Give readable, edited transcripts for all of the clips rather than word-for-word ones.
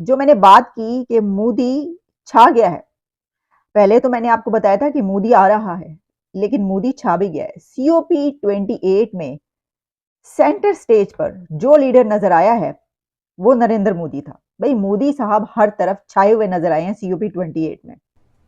जो मैंने बात की कि मोदी छा गया है, पहले तो मैंने आपको बताया था कि मोदी आ रहा है, लेकिन मोदी छा भी गया है। सीओपी 28 में सेंटर स्टेज पर जो लीडर नजर आया है, वो नरेंद्र मोदी था। भाई मोदी साहब हर तरफ छाए हुए नजर आए हैं सीओपी 28 में।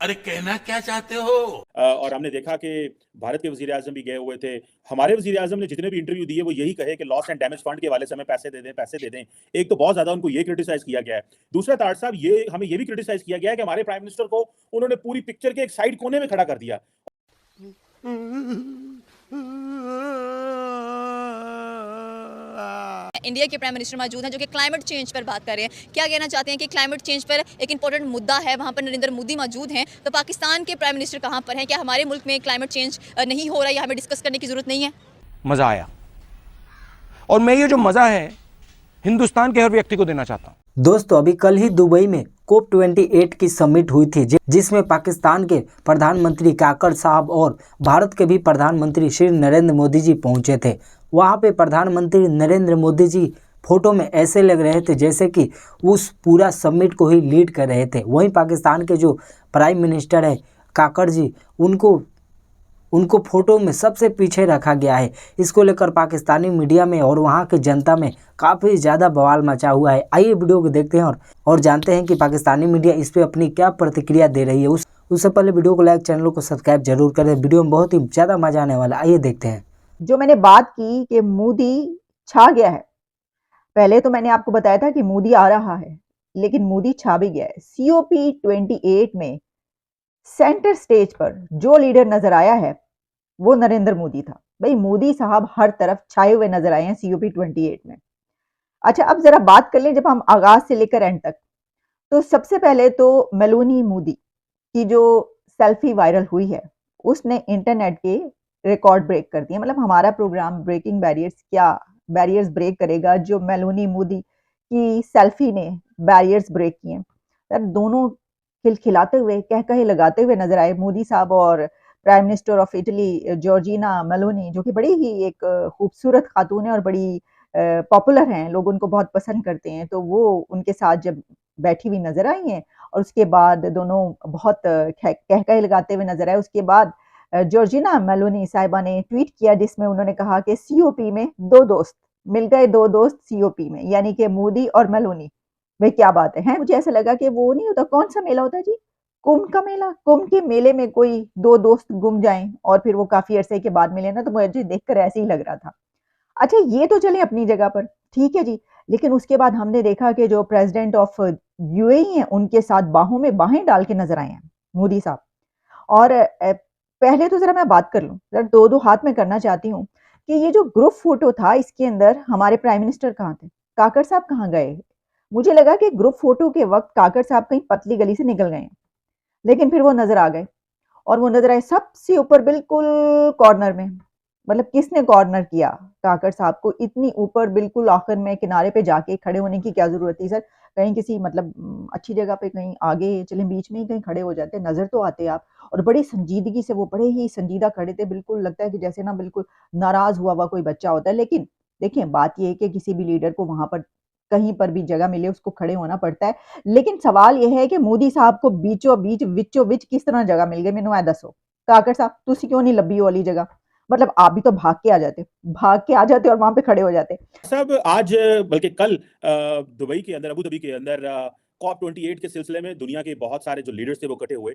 अरे कहना क्या चाहते हो? और हमने देखा कि भारत के वजीर आजम भी गए हुए थे। हमारे वजीर आजम ने जितने भी इंटरव्यू दिए वो यही कहे कि लॉस एंड डैमेज फंड के हवाले से हमें पैसे दे दें, पैसे दे दें। एक तो बहुत ज्यादा उनको ये क्रिटिसाइज किया गया है। दूसरा तार साहब, ये हमें ये भी क्रिटिसाइज किया गया है कि हमारे प्राइम मिनिस्टर को उन्होंने पूरी पिक्चर के एक साइड कोने में खड़ा कर दिया। इंडिया के प्राइम मिनिस्टर मौजूद हैं जो कि क्लाइमेट चेंज पर बात कर रहे हैं। क्या कहना चाहते हैं कि क्लाइमेट चेंज पर एक इंपॉर्टेंट मुद्दा है, वहाँ पर नरेंद्र मोदी मौजूद हैं, तो पाकिस्तान के प्राइम मिनिस्टर कहाँ पर हैं? क्या हमारे मुल्क में क्लाइमेट चेंज नहीं हो रहा है या हमें डिस्कस करने की जरूरत नहीं है? मज़ा आया, और मैं ये जो मज़ा है हिंदुस्तान के हर व्यक्ति को देना चाहता हूँ। दोस्तों, अभी कल ही दुबई में कोप 28 की समिट हुई थी, जिसमें पाकिस्तान के प्रधानमंत्री काकर साहब और भारत के भी प्रधानमंत्री श्री नरेंद्र मोदी जी पहुंचे थे। वहां पे प्रधानमंत्री नरेंद्र मोदी जी फोटो में ऐसे लग रहे थे जैसे कि उस पूरा समिट को ही लीड कर रहे थे। वहीं पाकिस्तान के जो प्राइम मिनिस्टर है काकर जी, उनको फोटो में सबसे पीछे रखा गया है। इसको लेकर पाकिस्तानी मीडिया में और वहाँ की जनता में काफ़ी ज़्यादा बवाल मचा हुआ है। आइए वीडियो को देखते हैं और जानते हैं कि पाकिस्तानी मीडिया इस पे अपनी क्या प्रतिक्रिया दे रही है। उससे पहले वीडियो को लाइक, चैनल को सब्सक्राइब जरूर करें। वीडियो में बहुत ही ज़्यादा मजा आने वाला है। आइए देखते हैं। जो मैंने बात की कि मोदी छा गया है, पहले तो मैंने आपको बताया था कि मोदी आ रहा है, लेकिन मोदी छा भी गया है। सीओपी 28 में सेंटर स्टेज पर जो लीडर नजर आया है, वो नरेंद्र मोदी था। भाई मोदी साहब हर तरफ छाए हुए नजर आए हैं सीओपी 28 में। अच्छा, अब जरा बात कर लें जब हम आगाज से लेकर एंड तक, तो सबसे पहले तो मेलोनी मोदी की जो सेल्फी वायरल हुई है, उसने इंटरनेट के रिकॉर्ड ब्रेक कर दिए। मतलब हमारा प्रोग्राम ब्रेकिंग बैरियर्स क्या बैरियर्स ब्रेक करेगा, जो मेलोनी मोदी की सेल्फी ने बैरियर्स ब्रेक किए। यार दोनों खिलखिलाते हुए, कह कहे लगाते हुए नजर आए मोदी साहब और prime minister of Italy Georgina Meloni, जो कि बड़ी ही एक खूबसूरत खातून है और बड़ी पॉपुलर हैं, लोग उनको बहुत पसंद करते हैं। तो वो उनके साथ जब बैठी हुई नजर आई हैं और उसके बाद दोनों बहुत कह कहे लगाते हुए नजर आए। उसके बाद जॉर्जिना मेलोनी साहिबा ने ट्वीट किया जिसमें उन्होंने कहा कि सीओपी में दो दोस्त मिल गए, दो दोस्त सीओपी में, यानी कि मोदी और मेलोनी। भाई क्या बात है, मुझे ऐसा लगा कि वो नहीं होता, कौन सा मेला होता है जी, कुंभ का मेला। कुंभ के मेले में कोई दो दोस्त गुम जाएं और फिर वो काफी अरसे के बाद मिले ना, तो मुझे देखकर ऐसे ही लग रहा था। अच्छा, ये तो चले अपनी जगह पर, ठीक है जी। लेकिन उसके बाद हमने देखा कि जो प्रेसिडेंट ऑफ यूएई हैं, उनके साथ बाहों में बाहें डाल के नजर आए हैं मोदी साहब। और पहले तो जरा मैं बात कर लूं, जरा दो दो हाथ में करना चाहती हूँ कि ये जो ग्रुप फोटो था, इसके अंदर हमारे प्राइम मिनिस्टर कहाँ थे, काकर साहब कहाँ गए? मुझे लगा कि ग्रुप फोटो के वक्त काकर साहब कहीं पतली गली से निकल गए हैं, लेकिन फिर वो नजर आ गए। और वो नजर आए सबसे ऊपर बिल्कुल कॉर्नर में। मतलब किसने कॉर्नर किया काकर साहब को इतनी ऊपर, बिल्कुल आखिर में किनारे पे जाके खड़े होने की क्या जरूरत थी सर? कहीं किसी मतलब अच्छी जगह पे कहीं आगे चले, बीच में ही कहीं खड़े हो जाते, नजर तो आते आप। और बड़ी संजीदगी से, वो बड़े ही संजीदा खड़े थे, बिल्कुल लगता है कि जैसे ना बिल्कुल नाराज हुआ कोई बच्चा होता है। लेकिन देखिए, बात ये है कि किसी भी लीडर को वहां पर कहीं पर भी जगह मिले उसको खड़े होना पड़ता है। लेकिन सवाल यह है कि मोदी साहब को बीचों बीच विचों बीच किस तरह जगह मिल गई, मैनू ए दसो काकर साहब, तुसी क्यों नहीं लब्भी वाली जगह? मतलब आप भी तो भाग के आ जाते और वहां पे खड़े हो जाते। सब आज बल्कि कल दुबई के अंदर, अबू धाबी के अंदर कॉप 28 के सिलसिले में दुनिया के बहुत सारे जो लीडर्स थे वो इकट्ठे हुए,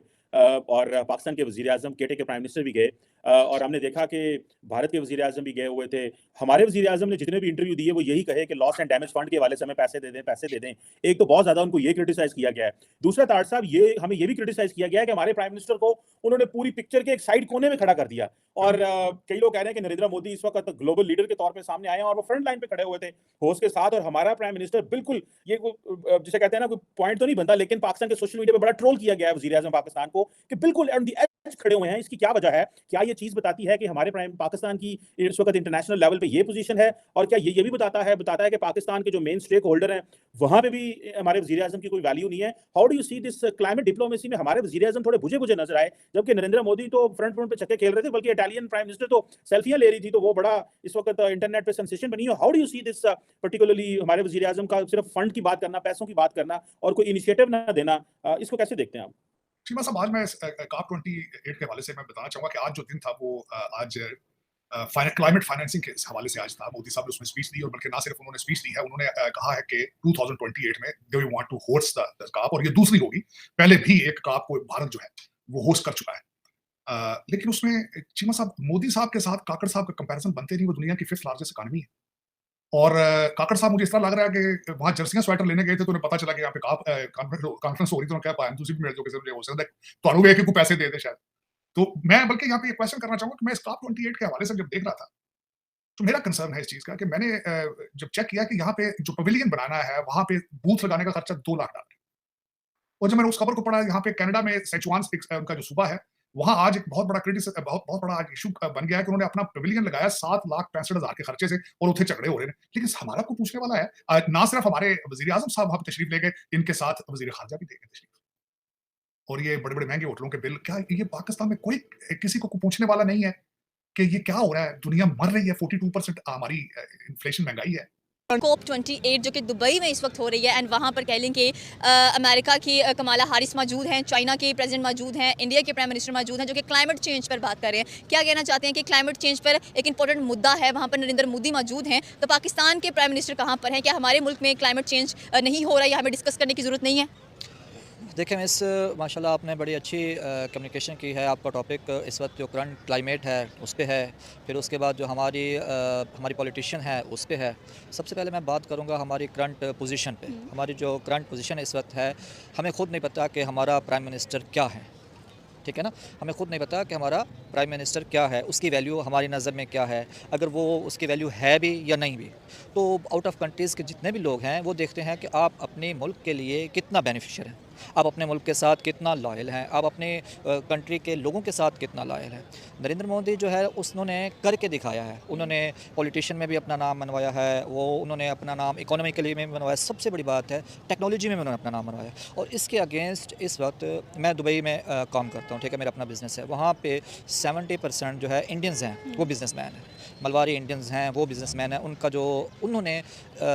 और पाकिस्तान के वजीर आजम, केटे के प्राइम मिनिस्टर भी गए, और हमने देखा कि भारत के वजीर आजम भी गए हुए थे। हमारे वजीर आजम ने जितने भी इंटरव्यू दिए वो यही कहे कि लॉस एंड डैमेज फंड के हवाले से हमें पैसे दे दें, पैसे दे दें। एक तो बहुत ज्यादा उनको ये क्रिटिसाइज किया गया है। दूसरा तार साहब, ये हमें ये भी क्रिटिसाइज किया गया है कि हमारे प्राइम मिनिस्टर को उन्होंने पूरी पिक्चर के एक साइड कोने में खड़ा कर दिया। और कई लोग कह रहे हैं कि नरेंद्र मोदी इस वक्त ग्लोबल लीडर के तौर पर सामने आए हैं और वो फ्रंट लाइन पे खड़े हुए थे होस्ट के साथ, और हमारा प्राइम मिनिस्टर बिल्कुल, ये जिसे कहते हैं ना, कोई पॉइंट तो नहीं बनता, लेकिन पाकिस्तान के सोशल मीडिया पे बड़ा ट्रोल किया गया है वजीर आजम पाकिस्तान को कि बिल्कुल ऑन द एज खड़े हुए हैं। इसकी क्या वजह है? क्या ये चीज बताती है कि हमारे प्राइम पाकिस्तान की इस वक्त इंटरनेशनल लेवल पे ये पोजीशन है? और क्या ये भी बताता है कि पाकिस्तान के जो मेन स्टेक होल्डर हैं वहां पे भी हमारे वजीर आजम की कोई वैल्यू नहीं है? How do you see this climate diplomacy में हमारे वजीर आजम थोड़े बुझे बुझे नजर आए, जबकि नरेंद्र मोदी तो फ्रंट पे छक्के खेल रहे थे, बल्कि इटालियन प्राइम मिनिस्टर तो सेल्फियां ले रही थी, तो वो बड़ा इस वक्त इंटरनेट पे सेंसेशन बनी है। How do you see this, particularly हमारे वजीर आजम का सिर्फ फंड की बात करना, पैसों की बात करना, और कोई इनिशिएटिव ना देना, इसको कैसे देखते हैं आप? चीमा साहब, आज मैं COP 28 के हवाले से मैं बताना चाहूँगा कि आज जो दिन था वो आज क्लाइमेट फाइनेंसिंग के हवाले से आज था। मोदी साहब ने उसमें स्पीच दी, और बल्कि ना सिर्फ उन्होंने स्पीच दी है, उन्होंने कहा है कि 2028 में they want to host the COP, और ये दूसरी होगी। पहले भी एक COP को भारत जो है वो होस्ट कर चुका है। लेकिन उसमें चीमा साहब, मोदी साहब के साथ काकड़ साहब का कंपैरिजन बनते नहीं। वो दुनिया की 5th लार्जेस्ट इकोनॉमी है, और काकड़ साहब, मुझे इस तरह लग रहा है कि वहाँ जर्सियां स्वेटर लेने गए थे तो उन्हें पता चला कि यहाँ पे कॉन्फ्रेंस हो रही थी, तो क्या पाया दूसरी भी मेरे जो किसी हो सकता है तो वे को पैसे दे दे शायद। तो मैं बल्कि यहाँ पे एक क्वेश्चन करना चाहूंगा कि मैं इस COP 28 के हवाले से जब देख रहा था, तो मेरा कंसर्न है इस चीज का कि मैंने जब चेक किया कि यहाँ पे जो पवेलियन बनाना है वहां पे बूथ लगाने का खर्चा $2 लाख, और जब मैंने उस खबर को पढ़ा, यहाँ पे कनाडा में सेचुआन उनका जो सूबा है, वहां आज एक बहुत बड़ा आज इशू बन गया है कि उन्होंने अपना पवेलियन लगाया 7,65,000 के खर्चे से, और उठे झगड़े हो रहे हैं। लेकिन हमारा को पूछने वाला है, ना सिर्फ हमारे वजीर आजम साहब वहां पे तशरीफ ले गए, इनके साथ वजीर खारजा भी दे गए तशरीफ, और ये बड़े बड़े महंगे होटलों के बिल। क्या ये पाकिस्तान में कोई किसी को पूछने वाला नहीं है कि ये क्या हो रहा है? दुनिया मर रही है, 42% हमारी इन्फ्लेशन, महंगाई है। COP 28 जो कि दुबई में इस वक्त हो रही है, एंड वहाँ पर कह लें कि अमेरिका की कमाला हारिस मौजूद हैं, चाइना के प्रेसिडेंट मौजूद हैं, इंडिया के प्राइम मिनिस्टर मौजूद हैं, जो कि क्लाइमेट चेंज पर बात कर रहे हैं। क्या कहना चाहते हैं कि क्लाइमेट चेंज पर एक इंपॉर्टेंट मुद्दा है, वहाँ पर नरेंद्र मोदी मौजूद हैं, तो पाकिस्तान के प्राइम मिनिस्टर कहाँ पर हैं? क्या हमारे मुल्क में क्लाइमेट चेंज नहीं हो रहा है, या हमें डिस्कस करने की ज़रूरत नहीं है? देखिए मिस, माशाल्लाह आपने बड़ी अच्छी कम्युनिकेशन की है। आपका टॉपिक इस वक्त जो करंट क्लाइमेट है उस पे है, फिर उसके बाद जो हमारी पॉलिटिशियन है उस पे है। सबसे पहले मैं बात करूंगा हमारी करंट पोजीशन पे। हमारी जो करंट पोजीशन इस वक्त है, हमें खुद नहीं पता कि हमारा प्राइम मिनिस्टर क्या है, ठीक है ना। हमें खुद नहीं पता कि हमारा प्राइम मिनिस्टर क्या है, उसकी वैल्यू हमारी नज़र में क्या है, अगर वो उसकी वैल्यू है भी या नहीं भी। तो आउट ऑफ कंट्रीज़ के जितने भी लोग हैं वो देखते हैं कि आप अपने मुल्क के लिए कितना बेनिफिशियर हैं, आप अपने मुल्क के साथ कितना लॉयल हैं, आप अपने कंट्री के लोगों के साथ कितना लॉयल हैं। नरेंद्र मोदी जो है उन्होंने करके दिखाया है। उन्होंने पॉलिटिशियन में भी अपना नाम मनवाया है, उन्होंने अपना नाम इकोनॉमिकली में मनवाया, सबसे बड़ी बात है टेक्नोलॉजी में उन्होंने अपना नाम मनवाया। और इसके अगेंस्ट इस वक्त मैं दुबई में काम करता हूँ, ठीक है, मेरा अपना बिज़नेस है। वहाँ पे 70% जो है इंडियंस हैं, वो बिज़नेसमैन हैं, मलवारी इंडियंस हैं, वो बिज़नेसमैन हैं। उनका जो उन्होंने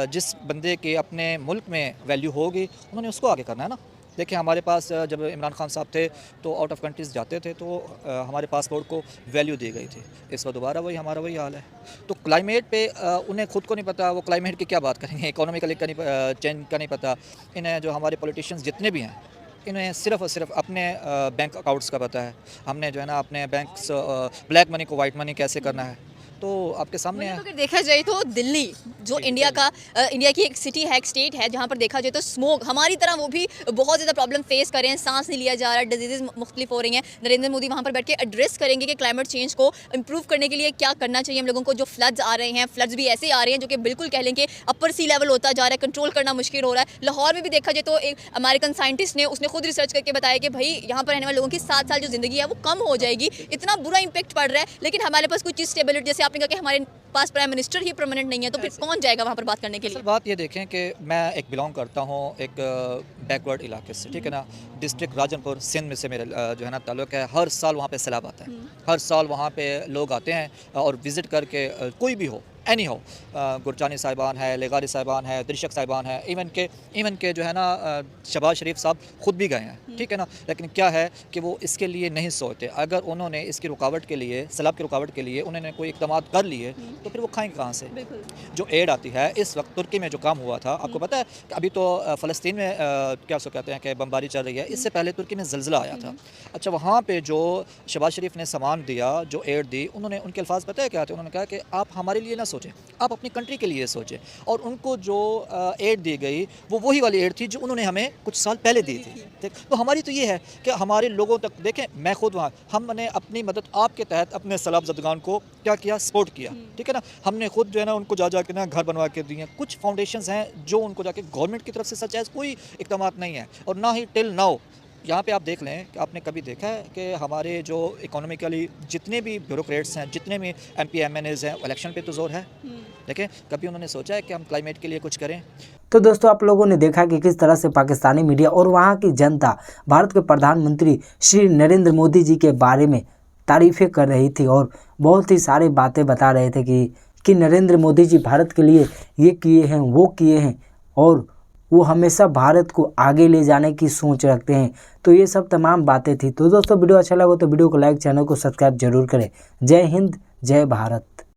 जिस बंदे के अपने मुल्क में वैल्यू होगी उन्होंने उसको आगे करना है ना। देखिए हमारे पास जब इमरान खान साहब थे तो आउट ऑफ कंट्रीज़ जाते थे तो हमारे पासपोर्ट को वैल्यू दी गई थी। इस वक्त दोबारा हमारा वही हाल है। तो क्लाइमेट पे उन्हें खुद को नहीं पता, वो क्लाइमेट की क्या बात करेंगे, इकोनॉमिकली का नहीं चेंज का नहीं पता। इन्हें जो हमारे पॉलिटिशियंस जितने भी हैं, इन्हें सिर्फ और सिर्फ अपने बैंक अकाउंट्स का पता है। हमने जो है ना अपने बैंक्स ब्लैक मनी को वाइट मनी कैसे करना है, तो आपके सामने है। अगर देखा जाए तो दिल्ली जो इंडिया की एक सिटी है, एक स्टेट है, जहाँ पर देखा जाए तो स्मोक हमारी तरह वो भी बहुत ज़्यादा प्रॉब्लम फेस कर रहे हैं, सांस नहीं लिया जा रहा है, डिजीज़ मुख्तलिफ हो रही हैं। नरेंद्र मोदी वहाँ पर बैठ के एड्रेस करेंगे कि क्लाइमेट चेंज को इम्प्रूव करने के लिए क्या करना चाहिए हम लोगों को। जो फ्लड्स आ रहे हैं, फ्लड्स भी ऐसे आ रहे हैं जो कि बिल्कुल कह लें कि अपर सी लेवल होता जा रहा है, कंट्रोल करना मुश्किल हो रहा है। लाहौर में भी देखा जाए तो एक अमेरिकन साइंटिस्ट ने उसने खुद रिसर्च करके बताया कि भाई यहाँ पर रहने वाले लोगों की 7 साल जो ज़िंदगी है वो कम हो जाएगी, इतना बुरा इंपैक्ट पड़ रहा है। लेकिन हमारे पास कोई चीज़ स्टेबिलिटी, जैसे आपने कहा कि हमारे पास प्राइम मिनिस्टर ही परमानेंट नहीं है, तो फिर कौन जाएगा वहाँ पर बात करने के लिए? बात ये देखें कि मैं एक बिलोंग करता हूँ एक बैकवर्ड इलाके से, ठीक है ना, डिस्ट्रिक्ट राजनपुर सिंध में से मेरा जो है ना ताल्लुक है। हर साल वहाँ पे सैलाब आता है, हर साल वहाँ पे लोग आते हैं और विज़िट करके, कोई भी हो, एनी हो, गुरजानी साहिबान है, लेगारी साहिबान है, दिलशक साहिबान है, इवन के जो है ना शहबाज शरीफ साहब खुद भी गए हैं, ठीक है ना। लेकिन क्या है कि वो इसके लिए नहीं सोचते। अगर उन्होंने इसकी रुकावट के लिए, सैलाब की रुकावट के लिए उन्होंने कोई इक़दाम कर लिए तो फिर वो खाएंगे कहाँ से? जो एड आती है, इस वक्त तुर्की में जो काम हुआ था, आपको पता है कि अभी तो फ़लस्तीन में क्या उसको कहते हैं कि बमबारी चल रही है, इससे पहले तुर्की में ज़लज़ला आया था। अच्छा, वहाँ पर जो शहबाज शरीफ ने सामान दिया, जो एड दी, उन्होंने उनके अल्फाज पता है क्या थे? उन्होंने कहा कि आप हमारे लिए ना सोचें, आप अपनी कंट्री के लिए सोचें। और उनको जो एड दी गई वो वही वाली एड थी जो उन्होंने हमें कुछ साल पहले दी थी। ठीक, तो हमारी तो ये है कि हमारे लोगों तक, देखें मैं खुद वहाँ, हमने अपनी मदद आपके तहत अपने सैलाब ज़दगान को क्या किया, सपोर्ट किया, ठीक है ना। हमने खुद जो है ना उनको जा के ना घर बनवा के दिए। कुछ फाउंडेशंस हैं जो उनको जाके गवर्नमेंट की तरफ से सच कोई इक़दाम नहीं है, और ना ही टिल नाउ। यहाँ पे आप देख लें कि आपने कभी देखा है कि हमारे जो इकोनॉमिकली जितने भी ब्यूरोक्रेट्स हैं, जितने भी MP MNAs हैं, इलेक्शन पे तो जोर है। देखें, कभी उन्होंने सोचा है कि हम क्लाइमेट के लिए कुछ करें? तो दोस्तों, आप लोगों ने देखा कि किस तरह से पाकिस्तानी मीडिया और वहाँ की जनता भारत के प्रधानमंत्री श्री नरेंद्र मोदी जी के बारे में तारीफ़ें कर रही थी और बहुत ही सारी बातें बता रहे थे कि नरेंद्र मोदी जी भारत के लिए ये किए हैं, वो किए हैं, और वो हमेशा भारत को आगे ले जाने की सोच रखते हैं। तो ये सब तमाम बातें थी। तो दोस्तों वीडियो अच्छा लगा तो वीडियो को लाइक, चैनल को सब्सक्राइब जरूर करें। जय हिंद, जय भारत।